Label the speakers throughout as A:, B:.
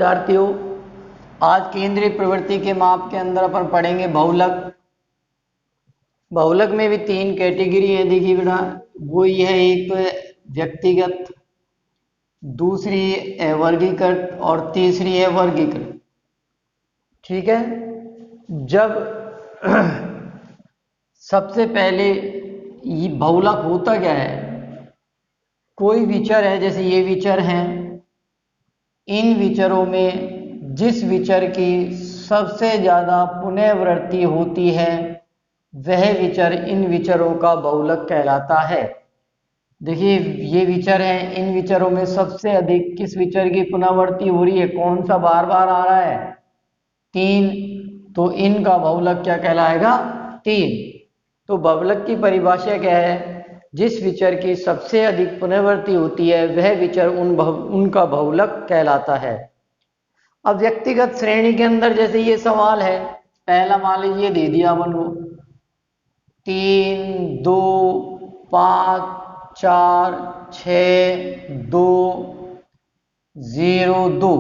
A: विद्यार्थियों, आज केंद्रीय प्रवृत्ति के माप के अंदर अपन पढ़ेंगे बहुलक। बहुलक में भी तीन कैटेगरी है, देखिए बेटा। वो ये है, एक व्यक्तिगत, दूसरी है वर्गीकृत और तीसरी है वर्गीकृत। ठीक है। जब सबसे पहले ये बहुलक होता क्या है, कोई विचर है, जैसे ये विचर हैं, इन विचरों में जिस विचर की सबसे ज्यादा पुनरावृत्ति होती है वह विचर इन विचरों का बहुलक कहलाता है। देखिए ये विचर हैं, इन विचरों में सबसे अधिक किस विचर की पुनरावृत्ति हो रही है, कौन सा बार बार आ रहा है, 3। तो इनका बहुलक क्या कहलाएगा, 3। तो बहुलक की परिभाषा क्या है, जिस विचर की सबसे अधिक पुनरावृत्ति होती है वह विचर उनका बहुलक कहलाता है। अब व्यक्तिगत श्रेणी के अंदर जैसे ये सवाल है, पहला मान लीजिए दे दिया अपन को 3, 2, 5, 4, 6, 2, 0, 2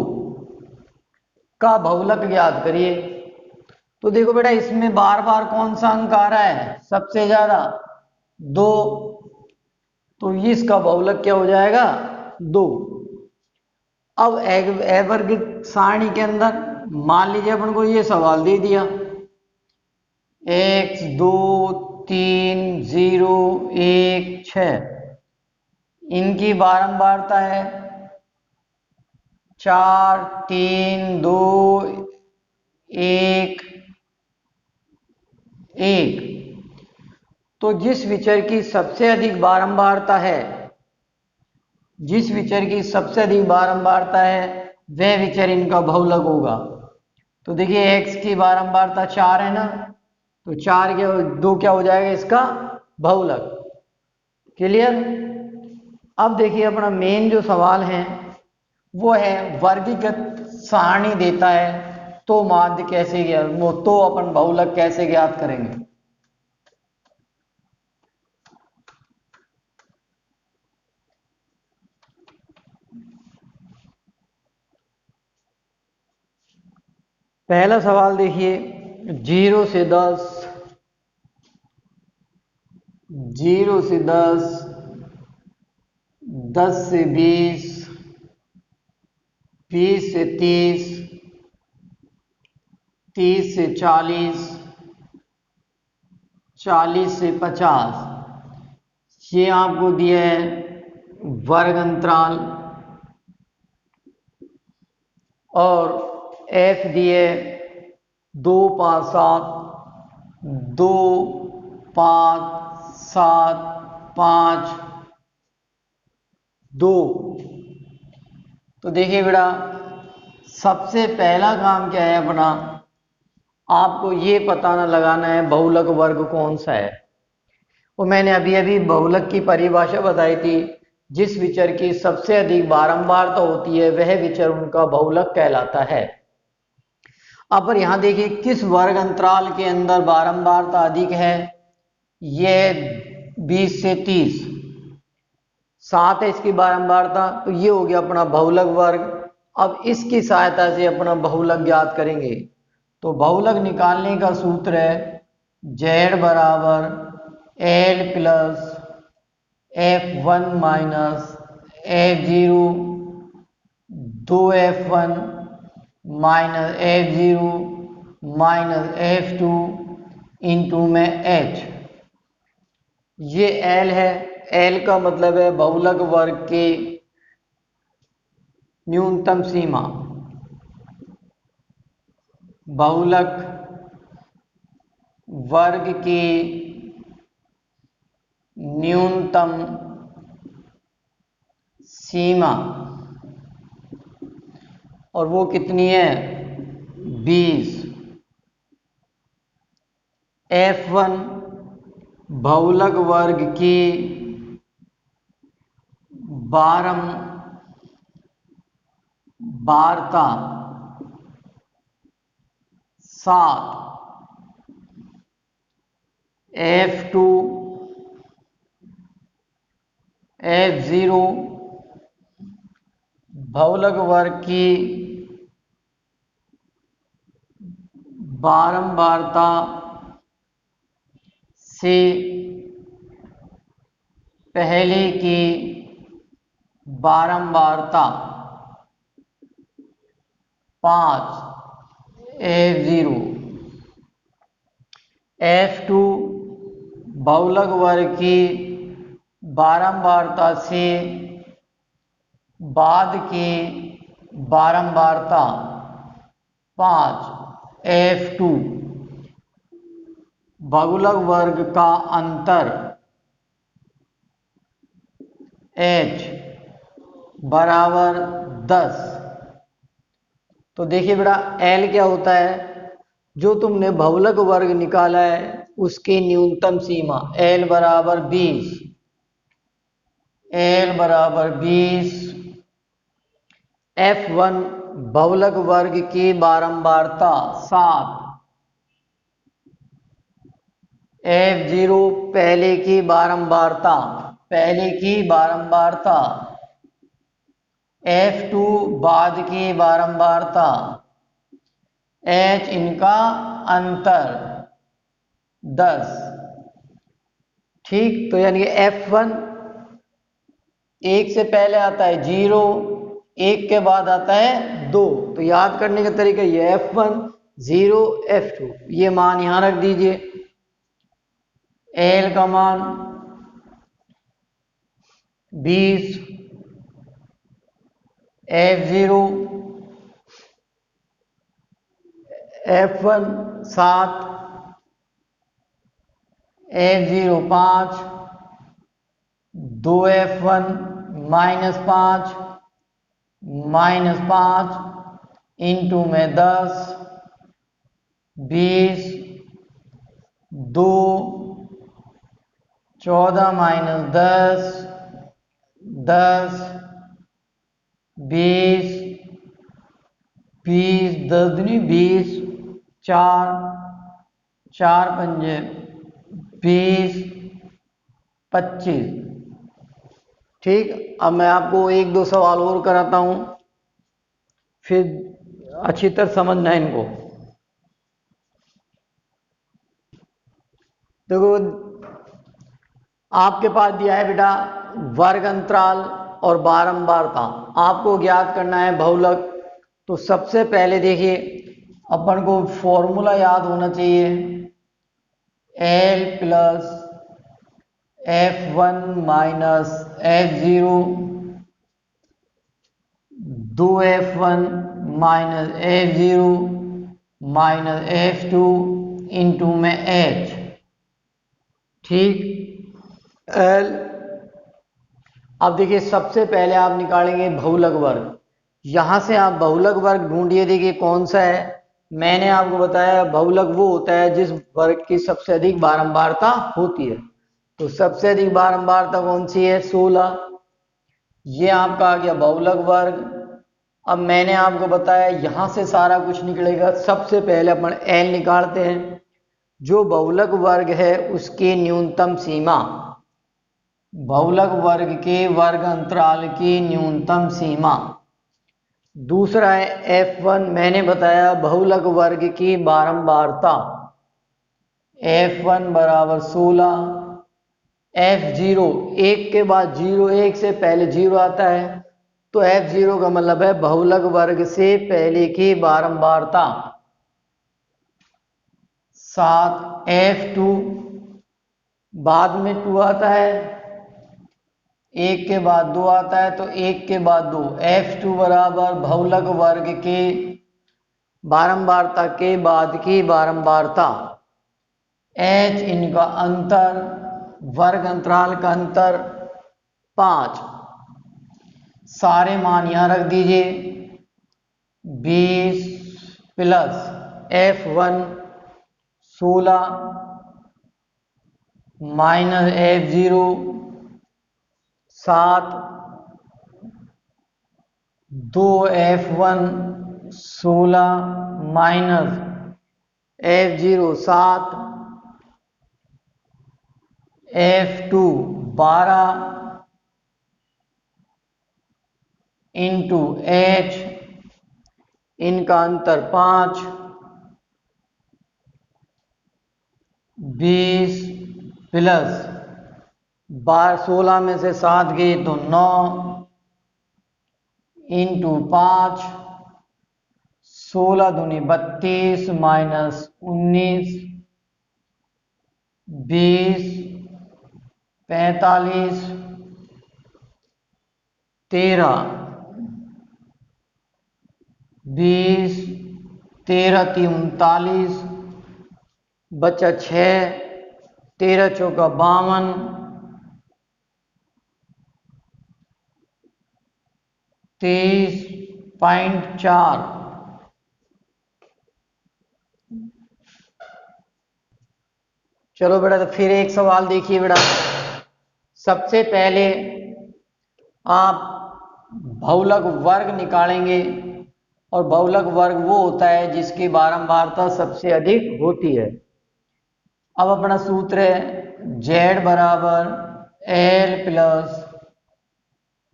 A: का बहुलक ज्ञात करिए। तो देखो बेटा, इसमें बार बार कौन सा अंक आ रहा है, सबसे ज्यादा 2। तो इसका बहुलक क्या हो जाएगा, 2। अब अवर्गित सारणी के अंदर मान लीजिए अपन को ये सवाल दे दिया, x 2 3 0 1 6, इनकी बारंबारता है 4 3 2 1 1। तो जिस विचर की सबसे अधिक बारंबारता है, जिस विचर की सबसे अधिक बारंबारता है वह विचर इनका बहुलक होगा। तो देखिए x की बारंबारता 4 है ना, तो 4 के 2 क्या हो जाएगा, इसका बहुलक। क्लियर। अब देखिए अपना मेन जो सवाल है वो है वर्गीकृत सारणी देता है तो माध्य कैसे ज्ञात, तो अपन बहुलक कैसे ज्ञात करेंगे। पहला सवाल देखिए, 0 से 10, 0 से 10, 10 से 20, 20 से 30, 30 से 40, 40 से 50, ये आपको दिया है वर्ग अंतराल, और f दिए 2 5 7, 2 5 7 5 2। तो देखिए बेटा, सबसे पहला काम क्या है अपना, आपको ये पता ना लगाना है बहुलक वर्ग कौन सा है। वो मैंने अभी अभी बहुलक की परिभाषा बताई थी, जिस विचर की सबसे अधिक बारंबारता होती है वह विचर उनका बहुलक कहलाता है। अब पर यहां देखिए किस वर्ग अंतराल के अंदर बारंबारता अधिक है, यह 20 से 30, 7 है इसकी बारंबारता, तो ये हो गया अपना बहुलक वर्ग। अब इसकी सहायता से अपना बहुलक ज्ञात करेंगे। तो बहुलक निकालने का सूत्र है z बराबर l plus f1 minus f0 2f1 minus f0 minus f2 into में h। ये l है, l का मतलब है बहुलक वर्ग के न्यूनतम सीमा, बहुलक वर्ग की न्यूनतम सीमा, और वो कितनी है, 20। f1 बहुलक वर्ग की बारंबारता 7, f2 f0 बहुलक वर्ग की बारंबारता से पहले की बारंबारता 5 F0 F2 बहुलक वर्ग की बारंबारता से बाद की बारंबारता 5 F2 बहुलक वर्ग का अंतर H बराबर 10। तो देखिए बेटा L क्या होता है, जो तुमने बहुलक वर्ग निकाला है उसकी न्यूनतम सीमा L बराबर 20, L बराबर 20, F1 बहुलक वर्ग की बारंबारता 7, F0 पहले की बारंबारता F2 बाद की बारंबारता, H इनका अंतर 10। ठीक, तो यानी कि F1 1 से पहले आता है 0, 1 के बाद आता है 2। तो याद करने का तरीका ये F1 0 F2 ये मान यहां रख दीजिए। L का मान 20, F0 F1 7, F0 5, 2F1 -5 into में 10, 20, 2, 14 - 10, 10, 20, 20, 10 दूनी 20, 4, 4 पंजे 20, 25। ठीक, अब मैं आपको एक दो सवाल और कराता हूं, फिर अच्छी तरह समझना इनको। देखो आपके पास दिया है बेटा वर्ग अंतराल और बारंबारता, आपको ज्ञात करना है बहुलक। तो सबसे पहले देखिए अपन को फॉर्मूला याद होना चाहिए, L plus F1 minus F0 2F1 minus F0 minus F2 into में H। ठीक, L। अब देखिए सबसे पहले आप निकालेंगे बहुलक वर्ग, यहां से आप बहुलक वर्ग ढूंढिए। देखिए कौन सा है, मैंने आपको बताया बहुलक वो होता है जिस वर्ग की सबसे अधिक बारंबारता होती है। तो सबसे अधिक बारंबारता कौन सी है, 16। ये आपका आ गया बहुलक वर्ग। अब मैंने आपको बताया यहां से सारा कुछ निकलेगा। सबसे पहले अपन L निकालते हैं, जो बहुलक वर्ग है उसकी न्यूनतम सीमा, बहुलक वर्ग के वर्ग अंतराल की न्यूनतम सीमा। दूसरा है F1, मैंने बताया बहुलक वर्ग की बारंबारता, F1 बराबर 16, F0 1 के बाद 0, 1 से पहले 0 आता है, तो F0 का मतलब है बहुलक वर्ग से पहले की बारंबारता 7, F2 बाद में 2 आता है, 1 के बाद 2 आता है, तो 1 के बाद 2, F2 बराबर बहुलक वर्ग के बारंबारता के बाद की बारंबारता, H इनका अंतर, वर्ग अंतराल का अंतर 5। सारे मान यहां रख दीजिए, 20 plus F1 16 minus F0 7, 2F1 16 minus F0 7, F2 12 into H इनका अंतर 5, 20 प्लस 16 में से 7 गए तो 9 इंटू 5, 16 दूनी 32 माइनस 19, 20, 45, 13, 20, 13 3 39, बचा 6, 13 चौका 52, 23.4। चलो बेटा, तो फिर एक सवाल देखिए बेटा। सबसे पहले आप बहुलक वर्ग निकालेंगे, और बहुलक वर्ग वो होता है जिसकी बारंबारता सबसे अधिक होती है। अब अपना सूत्र है z बराबर L plus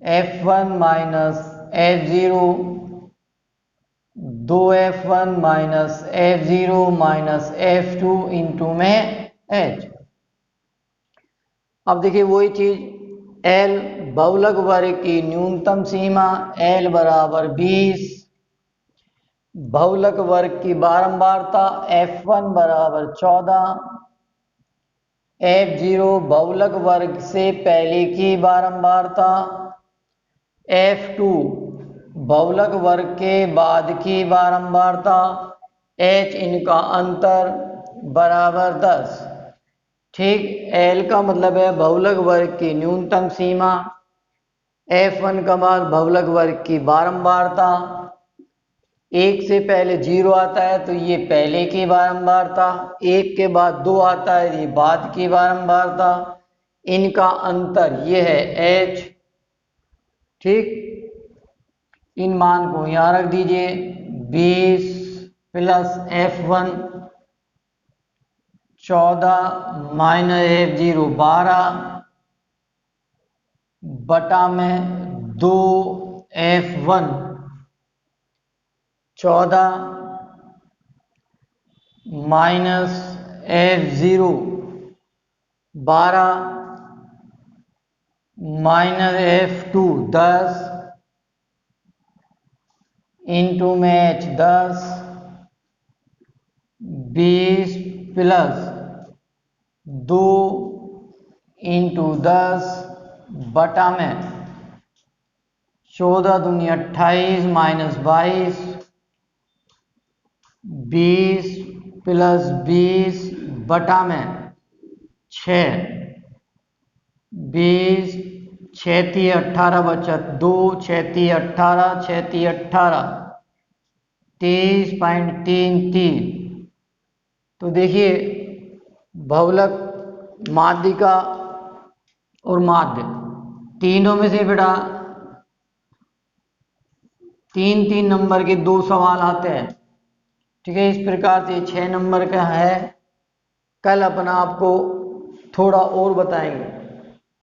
A: F1 minus F0, 2F1 minus F0 minus F2 into में H। अब देखिए वही चीज, L बहुलक वर्ग की न्यूनतम सीमा L बराबर 20, बहुलक वर्ग की बारंबारता F1 बराबर 14, F0 बहुलक वर्ग से पहले की बारंबारता, F2 बहुलक वर्ग के बाद की बारंबारता, H इनका अंतर बराबर 10। ठीक, L का मतलब है बहुलक वर्ग की न्यूनतम सीमा, F1 का मान बहुलक वर्ग की बारंबारता, एक से पहले 0 आता है तो ये पहले की बारंबारता, एक के बाद 2 आता है ये बाद की बारंबारता, इनका अंतर ये है H। ठीक, इन मान को यहां रख दीजिए, 20 प्लस F1 14 माइनस F0 12 बटा में 2F1 14 minus F0 12 minus F2 10 into में H 10, 20 प्लस 2 इंटू 10 बटा में 14 दूनी 28 माइनस 22, 20 प्लस 20 बटा में 6, 20 6 18 बचा 2, 6 18 6 18 23.33। तो देखिए बहुलक माध्यिका और माध्य तीनों में से बेटा 3-3 नंबर के 2 सवाल आते हैं। ठीक है, इस प्रकार से 6 नंबर का है। कल अपना आपको थोड़ा और बताएंगे।